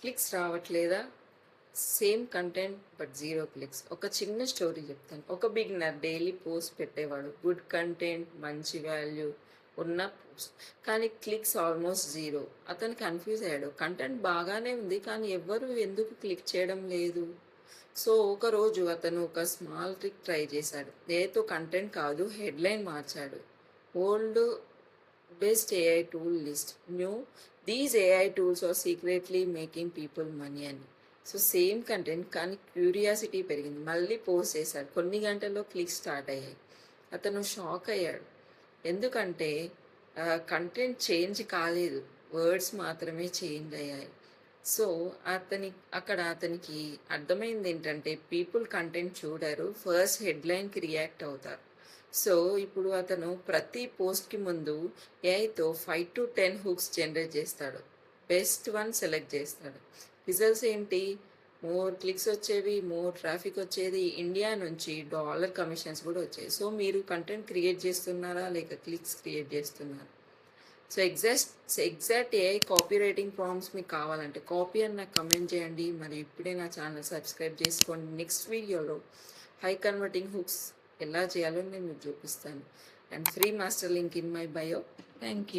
Clicks రావట్లేదా? Same content but 0 clicks. ఒక చిన్న స్టోరీ చెప్తాను. ఒక బిగినర్ డైలీ పోస్ట్ పెట్టేవాడు. గుడ్ కంటెంట్, మంచి వాల్యూ ఉన్న పోస్ట్. కానీ క్లిక్స్ ఆల్మోస్ట్ 0. అతను కన్ఫ్యూజ్ అయ్యాడు. కంటెంట్ బాగానే ఉంది కానీ ఎవ్వరు ఎందుకు క్లిక్ చేయడం లేదు? సో ఒకరోజు అతను ఒక స్మాల్ ట్రిక్ ట్రై చేశాడు. ఏతో కంటెంట్ కాదు, హెడ్లైన్ మార్చాడు. Old best AI tool list. New these AI tools are secretly making people money అని. సో సేమ్ కంటెంట్ కానీ క్యూరియాసిటీ పెరిగింది. మళ్ళీ పోస్ట్ చేశాడు. కొన్ని గంటల్లో క్లిక్స్ స్టార్ట్ అయ్యాయి. అతను షాక్ అయ్యాడు. ఎందుకంటే కంటెంట్ చేంజ్ కాలేదు, వర్డ్స్ మాత్రమే చేంజ్ అయ్యాయి. సో అతనికి అర్థమైంది ఏంటంటే పీపుల్ కంటెంట్ చూడరు, ఫస్ట్ హెడ్లైన్కి రియాక్ట్ అవుతారు. సో ఇప్పుడు అతను ప్రతి పోస్ట్కి ముందు ఏఐతో 5 to 10 హుక్స్ జనరేట్ చేస్తాడు. బెస్ట్ వన్ సెలెక్ట్ చేస్తాడు. రిజల్ట్స్ ఏంటి? మోర్ క్లిక్స్ వచ్చేవి, మోర్ ట్రాఫిక్ వచ్చేది, ఇండియా నుంచి డాలర్ కమిషన్స్ కూడా వచ్చాయి. సో మీరు కంటెంట్ క్రియేట్ చేస్తున్నారా లేక క్లిక్స్ క్రియేట్ చేస్తున్నారా? So exact AI copy writing prompts మీకు కావాలంటే కాపీ అని నాకు కమెంట్ చేయండి. మరి ఇప్పుడే నా ఛానల్ సబ్స్క్రైబ్ చేసుకోండి. నెక్స్ట్ వీడియోలో హై కన్వర్టింగ్ హుక్స్ ఎలా చేయాలో నేను మీకు చూపిస్తాను. And free master link in my bio. Thank you.